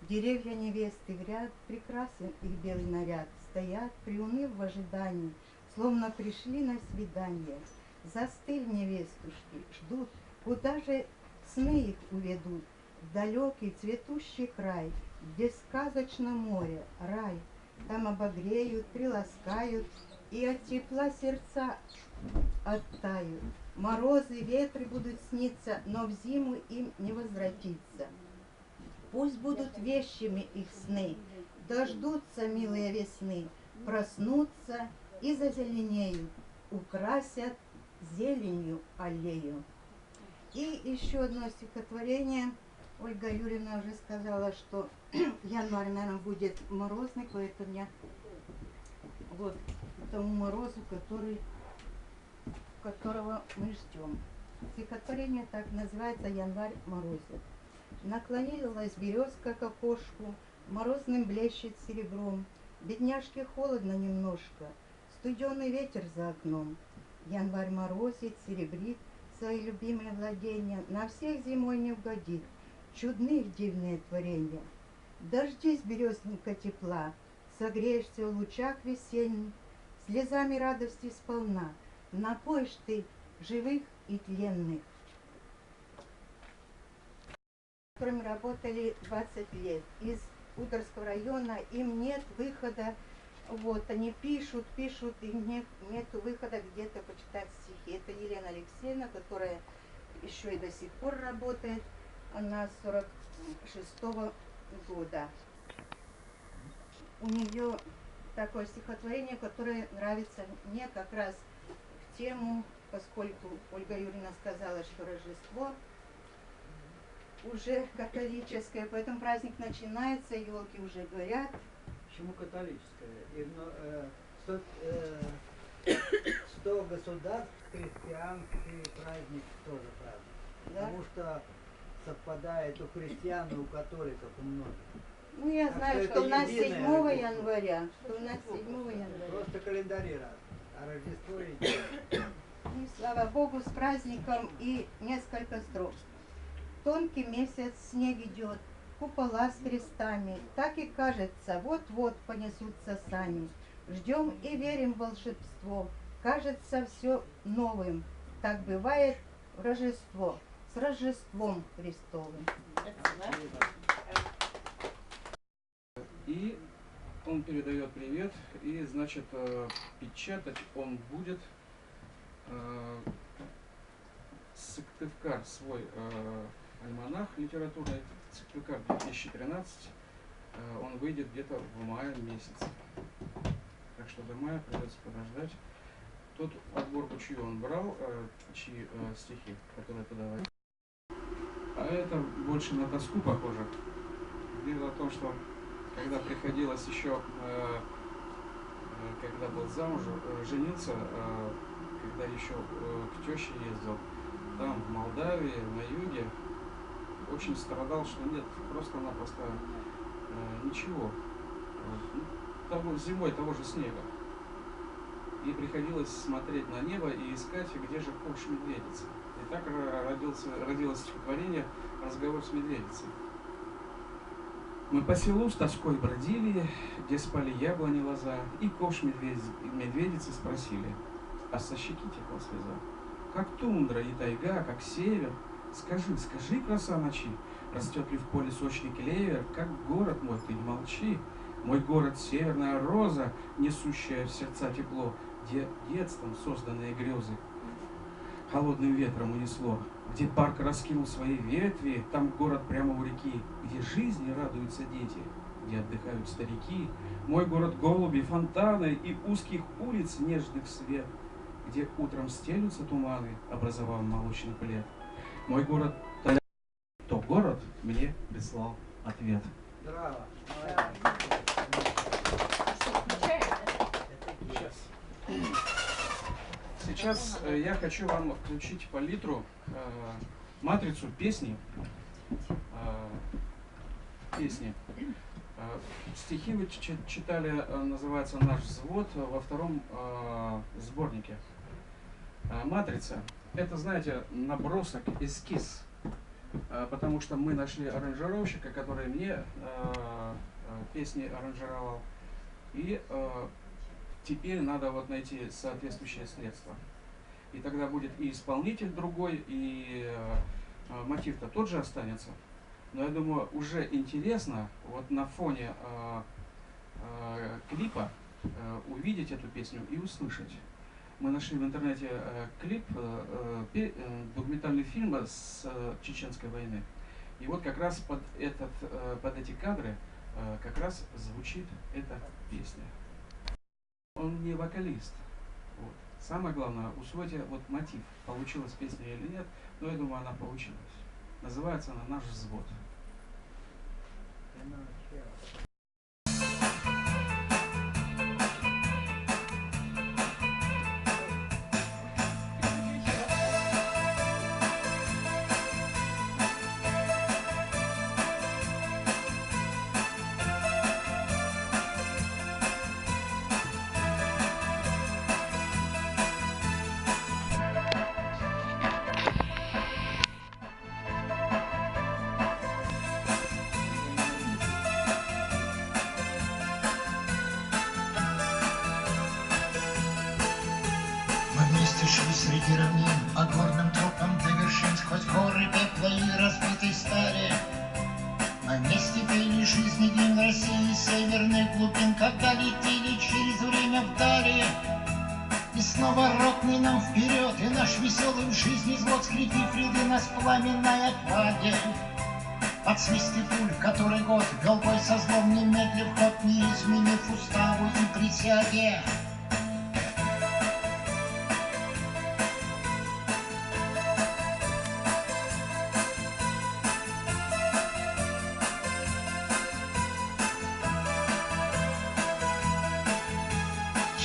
Деревья невесты в ряд, прекрасен их белый наряд, стоят, приуныв в ожидании, словно пришли на свидание. Застыли невестушки, ждут, куда же сны их уведут. В далекий цветущий край, где сказочно море, рай. Там обогреют, приласкают, и от тепла сердца оттают. Морозы, ветры будут сниться, но в зиму им не возвратиться. Пусть будут вещими их сны, дождутся милые весны, проснутся и зазеленеют, украсят зеленью аллею. И еще одно стихотворение. Ольга Юрьевна уже сказала, что январь, наверное, будет морозный, поэтому я вот к тому морозу, которого мы ждем. Стихотворение так называется «Январь морозит». Наклонилась березка к окошку, морозным блещет серебром. Бедняжке холодно немножко, студеный ветер за окном. Январь морозит, серебрит свои любимые владения, на всех зимой не угодит. Чудны их дивные творения. Дождись, березника тепла, согреешься в лучах весенних, слезами радости сполна, напоишь ты живых и тленных. С которыми работали 20 лет, из Ударского района, им нет выхода, вот, они пишут, им нет выхода где-то почитать стихи. Это Елена Алексеевна, которая еще и до сих пор работает. Она 46-го года. У нее такое стихотворение, которое нравится мне как раз в тему, поскольку Ольга Юрьевна сказала, что Рождество уже католическое, поэтому праздник начинается, елки уже горят. Почему католическое? 100 государств, христианский праздник тоже праздник. Да? Потому что совпадает у христиан и у католиков у многих. Ну, я знаю, что у нас 7 января. Просто календари разные, а Рождество идет. Ну, слава Богу, с праздником и несколько строк. Тонкий месяц снег идет, купола с крестами. Так и кажется, вот-вот понесутся сани. Ждем и верим в волшебство. Кажется все новым. Так бывает в Рождество. С Рождеством Христовым. И он передает привет, и, значит, печатать он будет Сыктывкар свой альманах литературный, Сыктывкар 2013, он выйдет где-то в мае месяце. Так что до мая придется подождать. Тот подборку, чью он брал, чьи стихи, которые подавали. А это больше на тоску похоже. Дело в том, что когда приходилось еще, когда был замужем, женился, когда еще к теще ездил, там, в Молдавии, на юге, очень страдал, что нет просто-напросто ничего. Зимой того же снега. И приходилось смотреть на небо и искать, где же ковш медведицы. И так родилось стихотворение «Разговор с медведицей». Мы по селу с тоской бродили, где спали яблони лоза, и ковш медведицы спросили, а со щеки текла слеза. Как тундра и тайга, как север, скажи, краса ночи, растет ли в поле сочный клевер, как город мой, ты не молчи. Мой город — северная роза, несущая в сердца тепло, где детством созданные грезы холодным ветром унесло, где парк раскинул свои ветви, там город прямо у реки, где жизни радуются дети, где отдыхают старики. Мой город — голуби, фонтаны и узких улиц нежных свет, где утром стелются туманы, образовав молочный плед. Мой город — то город мне прислал ответ. Браво. Сейчас я хочу вам включить палитру, матрицу песни. Стихи вы читали, называется «Наш взвод» во втором сборнике. Матрица — это, знаете, набросок, эскиз, потому что мы нашли аранжировщика, который мне песни аранжировал, и теперь надо вот найти соответствующее средство. И тогда будет и исполнитель другой, и мотив-то тот же останется. Но я думаю, уже интересно вот на фоне клипа увидеть эту песню и услышать. Мы нашли в интернете клип, документальный фильм с Чеченской войны. И вот как раз под эти кадры как раз звучит эта песня. Он не вокалист. Вот. Самое главное, усвойте вот мотив, получилась песня или нет, но я думаю, она получилась. Называется она «Наш взвод». Шли среди равнин, по горным тропам до вершин, сквозь горы пепла и разбитой стали. На месте пели жизни днем России северных глубин, когда летели через время вдали. И снова ротный нам вперед, и наш веселый в жизни взвод, скрепив ряды нас в пламенной отваге. Под свисты пуль, который год вел бой со злом, немедлив ход, не изменив уставу и присяге.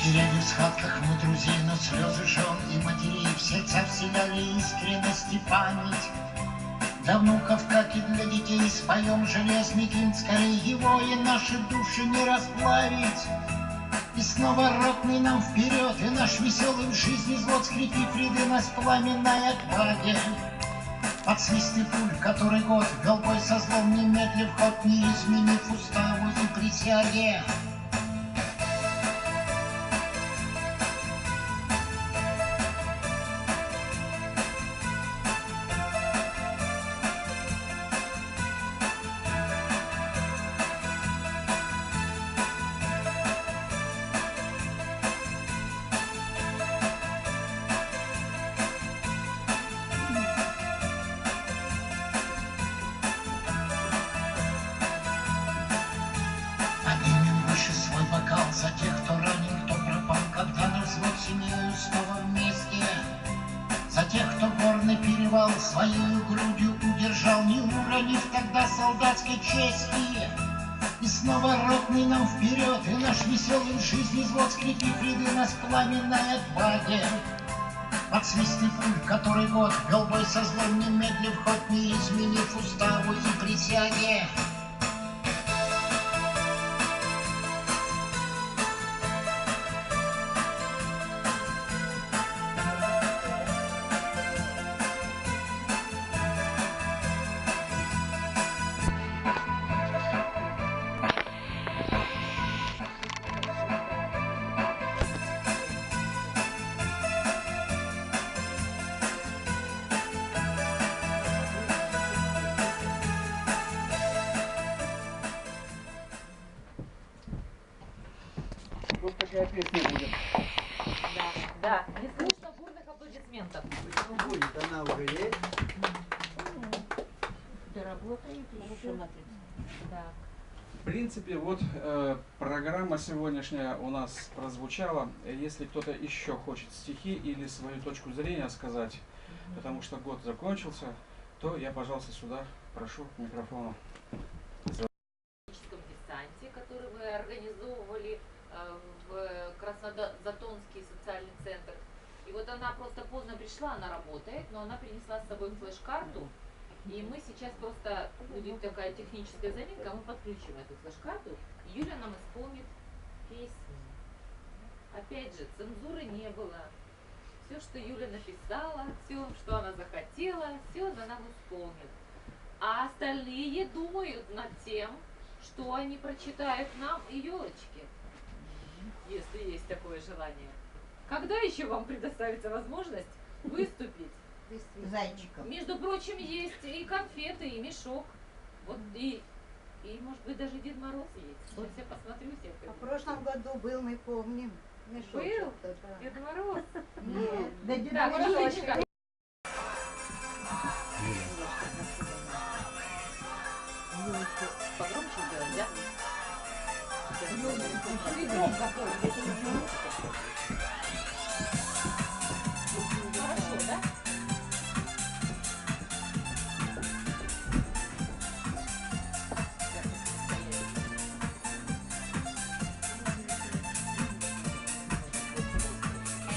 Теряли в схватках мы друзей, но слезы жен и матерей в сердца вселяли искренность и память. Для внуков, как и для детей, споем железный гимн, скорее его и наши души не расплавить. И снова ротный нам вперед, и наш веселый в жизни взвод, скрепив ряды нас в пламенной отваге. Под свисты пуль, который год вел бой со злом, немедлив ход, не изменив уставу и присяге. своей грудью удержал, не уронив тогда солдатской чести. И снова ротный нам вперед, и наш веселый в жизни взвод, скрепив ряды нас пламенной отваги. Под свисты пуль, который год вел бой со злом, немедлив ход, не изменив уставу и присяги. Вот такая песня будет. Да, не слышно бурных аплодисментов. Ну, будет, она уже есть. Доработаем еще на 30. Да. В принципе, вот программа сегодняшняя у нас прозвучала. Если кто-то еще хочет стихи или свою точку зрения сказать, потому что год закончился, то я, пожалуйста, сюда прошу к микрофону. Десанте, который вы организовывали в Краснозатонский социальный центр. И вот она просто поздно пришла, она работает, но она принесла с собой флеш-карту. И мы сейчас просто, будет такая техническая заминка, мы подключим эту флеш-карту, и Юля нам исполнит песню. Опять же, цензуры не было. Все, что Юля написала, все, что она захотела, все она нам исполнит. А остальные думают над тем, что они прочитают нам и Ёлочке, если есть такое желание. Когда еще вам предоставится возможность выступить? Зайчиком. Между прочим, есть и конфеты, и мешок. Вот и может быть, даже Дед Мороз есть. Сейчас я посмотрю всех. В прошлом году был, мы помним. Был? Дед Мороз? Нет. Да, Дед Так, Мороз. Юлечка. Погромче сделать, да? Хорошо, да?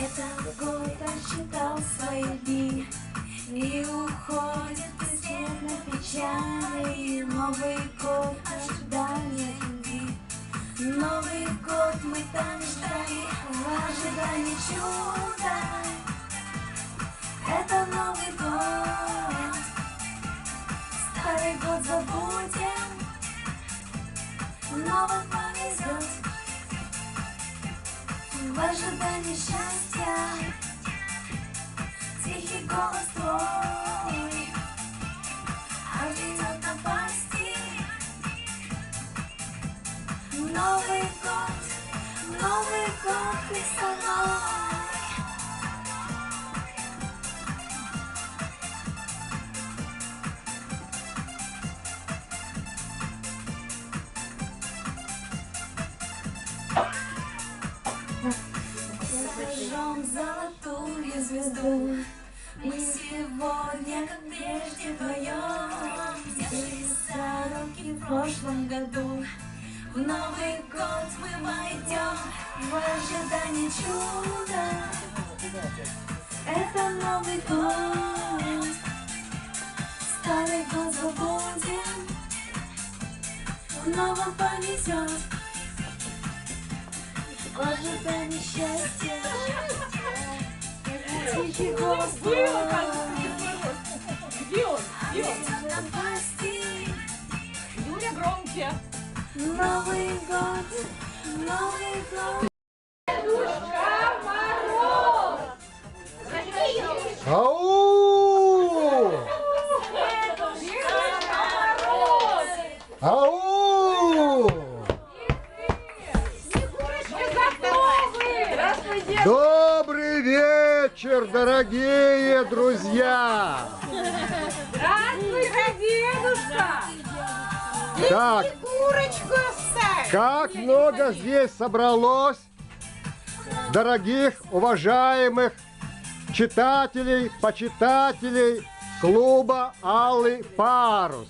Этот год отсчитал свои дни и уходит бесследно печали. И Новый год ожидания любви. Новый год мы так ждали в ожидании чуда. Это Новый год. Старый год забудем, новый повезет. В ожидании счастья тихий голос твой объедет напасти. Новый год Христовой. Зажжем золотую звезду. Мы сегодня, как прежде, вдвоем взялись за руки в прошлом году. В Новый год мы войдем в ожидании чуда. Это Новый год. Старый год забудем, в новом повезет. В ожидании счастья тихий голос твой. Где он? Напасти. Юля, громче. Новый год, Новый год. Дедушка Мороз! Ау! Дедушка Мороз! Ау! Здравствуй, дедушка! Добрый вечер, дорогие друзья! Здравствуй, дедушка! Так, как много здесь собралось дорогих, уважаемых читателей, почитателей клуба «Алый парус».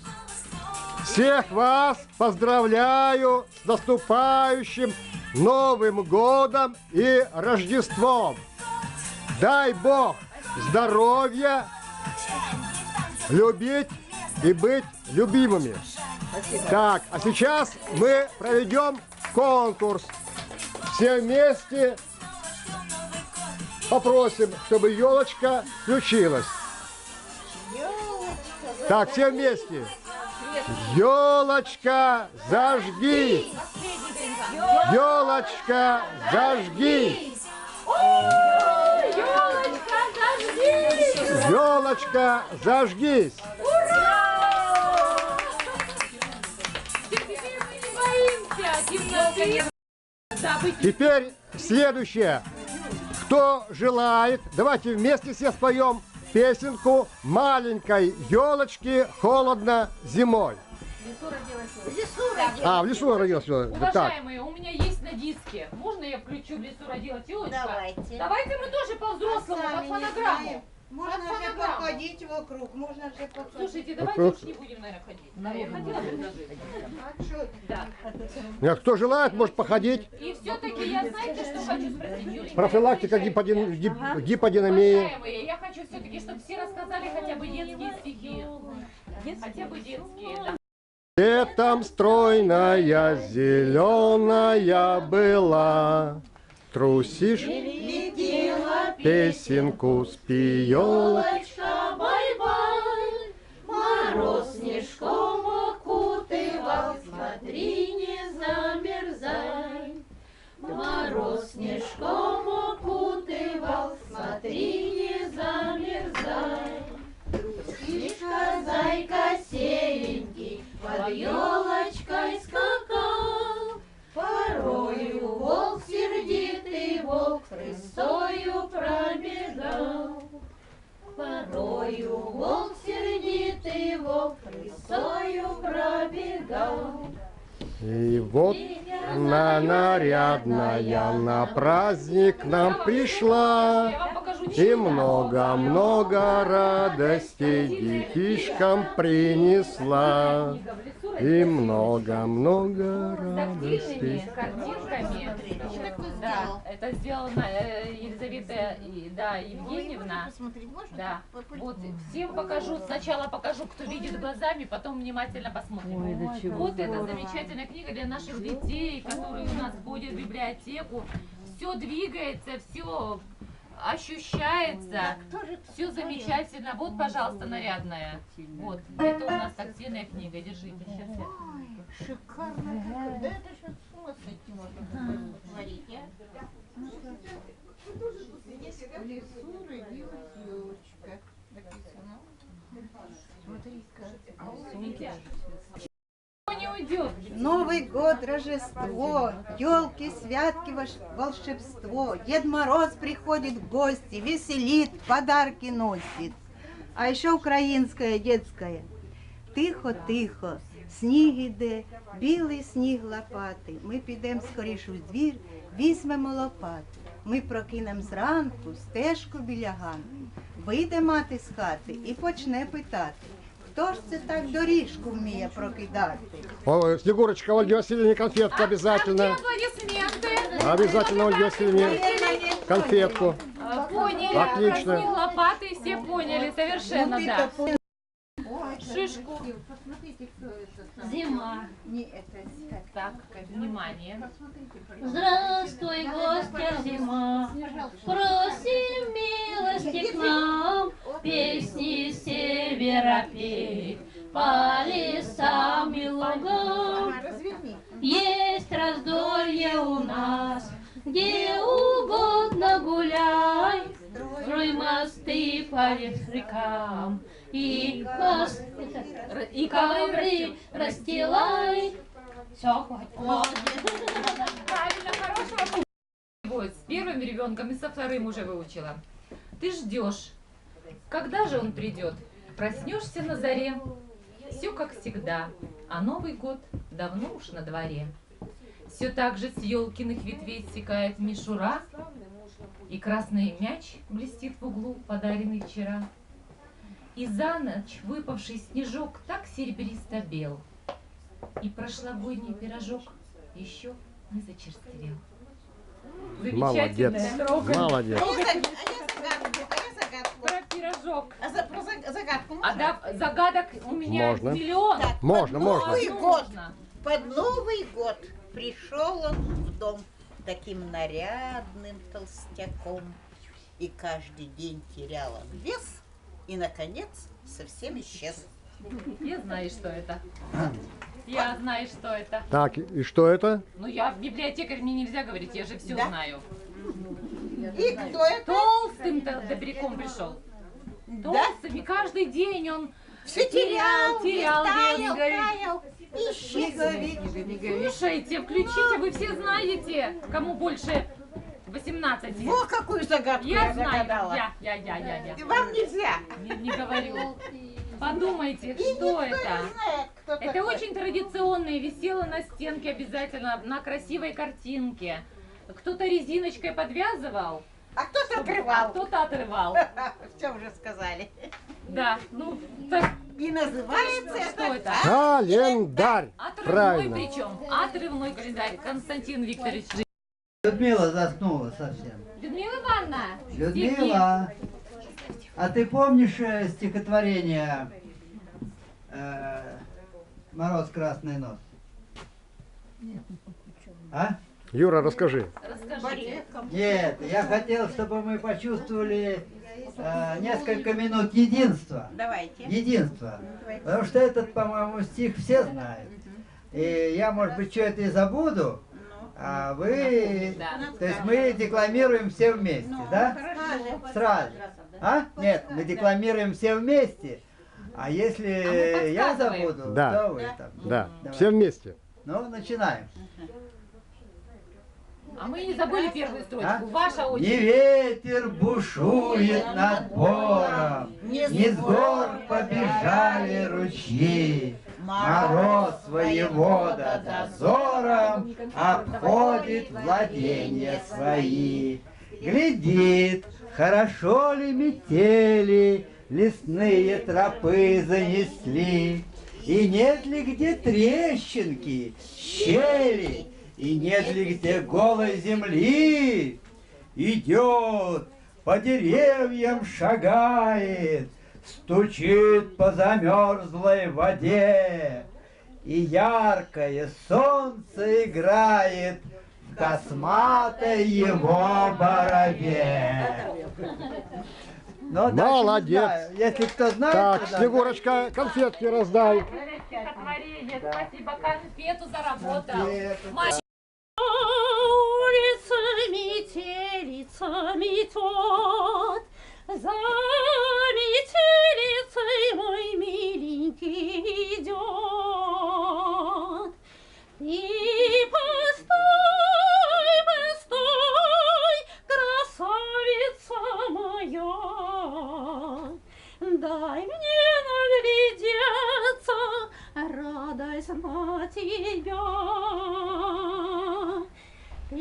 Всех вас поздравляю с наступающим Новым годом и Рождеством. Дай Бог здоровья, любить и быть любимыми. Так, а сейчас мы проведем конкурс. Все вместе попросим, чтобы елочка включилась. Так, все вместе. Елочка, зажги! Елочка, зажги! Елочка, зажгись! Елочка, зажгись! Теперь мы не боимся темноты. Да, быть Теперь следующее. Кто желает, давайте вместе все споем песенку «Маленькой елочки холодно зимой». А, в лесу родилась елочка. Так. Уважаемые, у меня есть на диске. Можно я включу «В лесу родилась елочка»? Давайте. Давайте мы тоже по-взрослому, под фонограмму. Можно же походить вокруг, можно же походить. Слушайте, давайте уж не будем, наверное, ходить. Я хотела предложить. А что Да. Кто желает, может походить. И все-таки я, знаете, что хочу спросить, Юлия? Профилактика гиподинамии. Уважаемые, я хочу все-таки, чтобы все рассказали хотя бы детские стихи. Хотя бы детские, да. Летом стройная, зеленая была. Трусишь, песенку спи, елочка. Бай-бай, мороз снежком окутывал, смотри, не замерзай. Мороз снежком окутывал, смотри, не замерзай. Трусишка, зайка серенький, под елочкой скакал. Порою волк, сердитый волк, рысою пробегал. Порою волк, сердитый волк, рысою пробегал. И вот она нарядная на праздник нам пришла. И много-много радостей детишкам принесла. И много-много радостей. С картинками. Да, это сделано Елизавета Евгеньевна. Да. Вот всем покажу. Сначала покажу, кто видит глазами, потом внимательно посмотрим. Ой, да чего Вот это здорово. замечательная книга для наших детей, которые у нас ходят в библиотеку. Все двигается, все ощущается, все замечательно. Вот, пожалуйста, нарядная. Вот, это у нас тактильная книга. Держите. Сейчас я... Шикарно. Да это сейчас с ума сойти можно творить, а? В лесу родилась елочка. Написано. Смотри-ка. Не уйдет. Новый год, Рождество, елки, святки, волшебство. Дед Мороз приходит в гости, веселит, подарки носит. А еще українське детське. Тихо-тихо, сніг іде, білий сніг лопати. Ми підемо скоріше в двір, візьмемо лопати. Ми прокинемо зранку стежку біля ганку. Вийде мати з хати і почне питати. Хто ж це так доріжку вміє прокидати? Ой, Снегурочка, Ольге Васильевне конфетку обязательно. Аплодисменты. Обязательно Ольге Васильевне конфетку. Поняли. Отлично. Снег лопаты, все поняли, совершенно, да. Шишку. Зима. Не, это Так, внимание. Здравствуй, гостья зима, просим милости к нам, песни с севера пей, по лесам и лугам. Есть раздолье у нас, где угодно гуляй, строй мосты по рекам, и ковры расстилай. Все, хватит. Правильно, хорошего. Вот, с первым ребенком и со вторым уже выучила. Ты ждешь. Когда же он придет? Проснешься на заре. Все как всегда, а Новый год давно уж на дворе. Все так же с елкиных ветвей стекает мишура, и красный мяч блестит в углу, подаренный вчера. И за ночь выпавший снежок так серебристо бел, и прошлогодний пирожок еще не зачерствел. Молодец. Молодец. Про пирожок. Про загадку А да, загадок у меня Можно. миллион. Можно, можно. Новый год. Под Новый год пришел он в дом таким нарядным толстяком. И каждый день терял он вес, и, наконец, совсем исчез. Я знаю, что это. Я знаю, что это. Так, и что это? Ну, я библиотекарь, мне нельзя говорить, я же все Да? знаю. И кто это? Толстым-то добряком пришел. Толстым, и каждый день он Все терял, вес, говорит. таял. Исчез. Слушайте, включите, вы все знаете, кому больше 18. Во, какую загадку я знаю, загадала. я. Вам нельзя. Не говорю. Подумайте, что это? Это очень традиционное, висело на стенке обязательно, на красивой картинке. Кто-то резиночкой подвязывал. А кто-то отрывал. Кто-то отрывал. Все уже сказали. Да, ну, так. И называется Что это? Календарь. Отрывной Правильно. причем. Отрывной календарь. Константин Викторович. Людмила заснула совсем. Людмила Ивановна. Людмила, а ты помнишь стихотворение «Мороз, красный нос»? А? Юра, расскажи. Расскажите. Нет, я хотел, чтобы мы почувствовали несколько минут единства. Давайте. Единства. Потому что этот, по-моему, стих все знают. И я, может быть, что-то и забуду, а вы... То есть мы декламируем все вместе, да? Сразу. А? Нет, мы декламируем все вместе. А если я забуду, Да. то вы там. Да, Давай. все вместе. Ну, начинаем. А мы не забыли первую строчку. А? Ваша Не очередь. ветер бушует над бором, не с гор побежали ручьи. Мороз воевода дозором обходит владения свои. Глядит, хорошо ли метели, лесные тропы занесли. И нет ли где трещинки, щели, и нет ли где голой земли? Идет, по деревьям шагает, стучит по замерзлой воде, и яркое солнце играет в косматой его бороде. Но дальше не Молодец. знаю. Если кто знает, Так, то да. Снегурочка, конфетки раздай. Стихотворение. Спасибо, конфету заработал. Конфету, Мальчик. Улица метелица метет, за метелицей мой миленький идет. И постой, постой, красавица моя, дай мне наглядеться, радость на тебя. И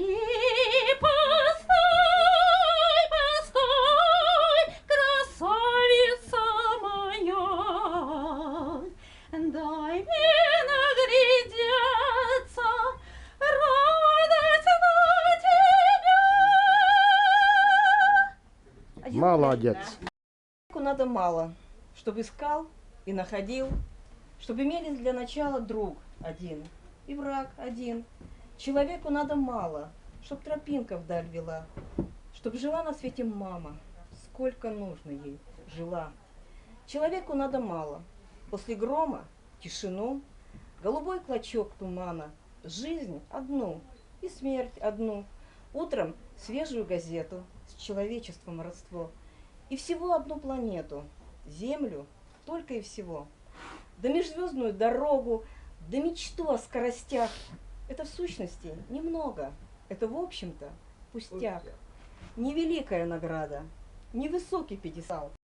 постой, постой, красавица моя, дай мне наглядеться, радость на тебя. Молодец. Человеку надо мало, чтобы искал и находил, чтобы имели для начала друг один и враг один. Человеку надо мало, чтоб тропинка вдаль вела, чтоб жила на свете мама, сколько нужно ей жила. Человеку надо мало, после грома тишину, голубой клочок тумана, жизнь одну и смерть одну, утром свежую газету с человечеством родство, и всего одну планету, Землю, только и всего, да межзвездную дорогу, да мечту о скоростях. Это в сущности немного, это в общем-то пустяк. Невеликая награда, невысокий пьедестал,